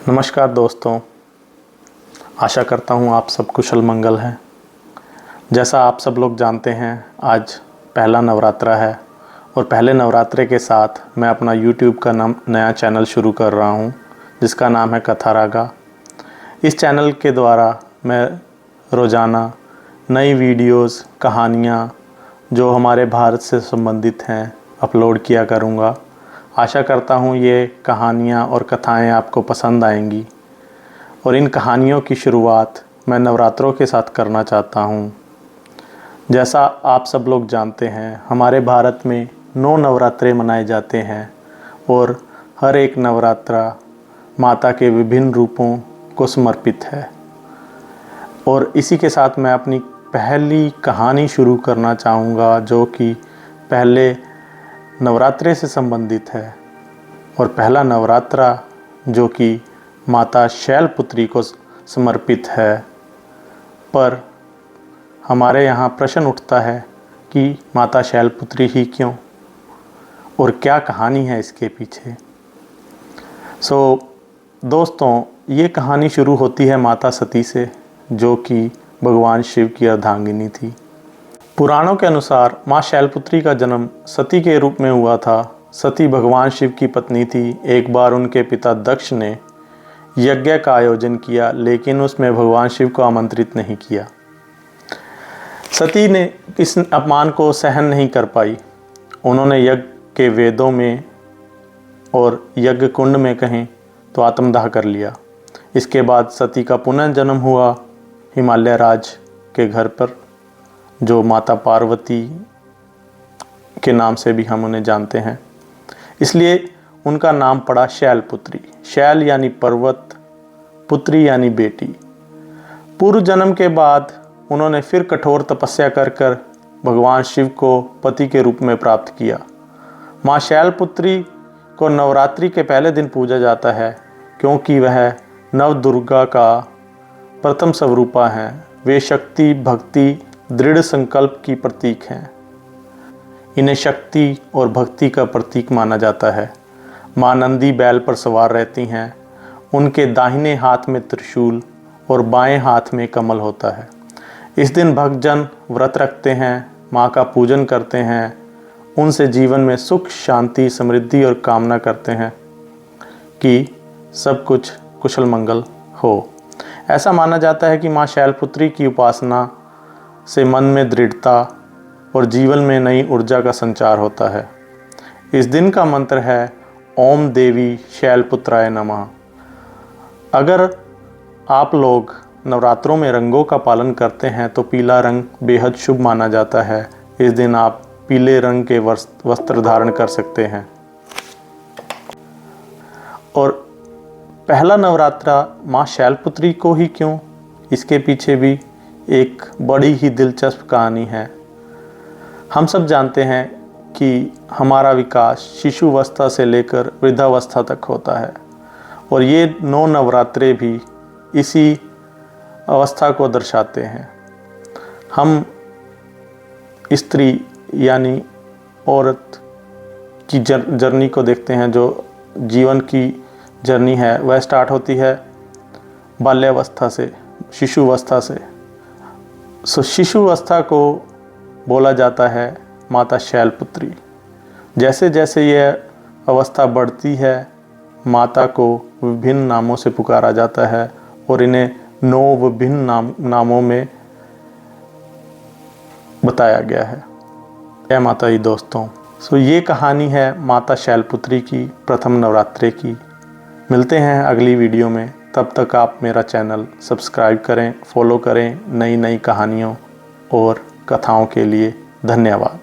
नमस्कार दोस्तों, आशा करता हूँ आप सब कुशल मंगल हैं। जैसा आप सब लोग जानते हैं, आज पहला नवरात्रा है और पहले नवरात्रे के साथ मैं अपना YouTube का नया चैनल शुरू कर रहा हूँ जिसका नाम है कथा रागा। इस चैनल के द्वारा मैं रोज़ाना नई वीडियोस, कहानियाँ जो हमारे भारत से संबंधित हैं अपलोड किया करूँगा। आशा करता हूँ ये कहानियाँ और कथाएँ आपको पसंद आएंगी और इन कहानियों की शुरुआत मैं नवरात्रों के साथ करना चाहता हूँ। जैसा आप सब लोग जानते हैं, हमारे भारत में 9 नवरात्रे मनाए जाते हैं और हर एक नवरात्रा माता के विभिन्न रूपों को समर्पित है। और इसी के साथ मैं अपनी पहली कहानी शुरू करना चाहूँगा जो कि पहले नवरात्रे से संबंधित है। और पहला नवरात्रा जो कि माता शैलपुत्री को समर्पित है। पर हमारे यहाँ प्रश्न उठता है कि माता शैलपुत्री ही क्यों और क्या कहानी है इसके पीछे। दोस्तों, ये कहानी शुरू होती है माता सती से, जो कि भगवान शिव की अर्धांगिनी थी। पुराणों के अनुसार माँ शैलपुत्री का जन्म सती के रूप में हुआ था। सती भगवान शिव की पत्नी थी। एक बार उनके पिता दक्ष ने यज्ञ का आयोजन किया, लेकिन उसमें भगवान शिव को आमंत्रित नहीं किया। सती ने इस अपमान को सहन नहीं कर पाई। उन्होंने यज्ञ के वेदों में और यज्ञ कुंड में कहें तो आत्मदाह कर लिया। इसके बाद सती का पुनर्जन्म हुआ हिमालय राज के घर पर, जो माता पार्वती के नाम से भी हम उन्हें जानते हैं। इसलिए उनका नाम पड़ा शैलपुत्री। शैल यानी पर्वत, पुत्री यानी बेटी। पूर्व जन्म के बाद उन्होंने फिर कठोर तपस्या कर भगवान शिव को पति के रूप में प्राप्त किया। माँ शैलपुत्री को नवरात्रि के पहले दिन पूजा जाता है, क्योंकि वह नवदुर्गा का प्रथम स्वरूपा हैं। वे शक्ति, भक्ति, दृढ़ संकल्प की प्रतीक हैं। इन्हें शक्ति और भक्ति का प्रतीक माना जाता है। माँ नंदी बैल पर सवार रहती हैं। उनके दाहिने हाथ में त्रिशूल और बाएं हाथ में कमल होता है। इस दिन भक्तजन व्रत रखते हैं, माँ का पूजन करते हैं, उनसे जीवन में सुख, शांति, समृद्धि और कामना करते हैं कि सब कुछ कुशल मंगल हो। ऐसा माना जाता है कि माँ शैलपुत्री की उपासना से मन में दृढ़ता और जीवन में नई ऊर्जा का संचार होता है। इस दिन का मंत्र है ओम देवी शैलपुत्राय नमः। अगर आप लोग नवरात्रों में रंगों का पालन करते हैं तो पीला रंग बेहद शुभ माना जाता है। इस दिन आप पीले रंग के वस्त्र धारण कर सकते हैं। और पहला नवरात्रा माँ शैलपुत्री को ही क्यों, इसके पीछे भी एक बड़ी ही दिलचस्प कहानी है। हम सब जानते हैं कि हमारा विकास शिशुवस्था से लेकर वृद्धावस्था तक होता है और ये 9 नवरात्रे भी इसी अवस्था को दर्शाते हैं। हम स्त्री यानी औरत की जर्नी को देखते हैं। जो जीवन की जर्नी है वह स्टार्ट होती है बाल्यावस्था से, शिशुवस्था से। शिशुवस्था को बोला जाता है माता शैलपुत्री। जैसे जैसे यह अवस्था बढ़ती है, माता को विभिन्न नामों से पुकारा जाता है और इन्हें 9 विभिन्न नामों में बताया गया है। जय माता दी दोस्तों। ये कहानी है माता शैलपुत्री की प्रथम नवरात्रे की। मिलते हैं अगली वीडियो में। तब तक आप मेरा चैनल सब्सक्राइब करें, फॉलो करें नई नई कहानियों और कथाओं के लिए। धन्यवाद।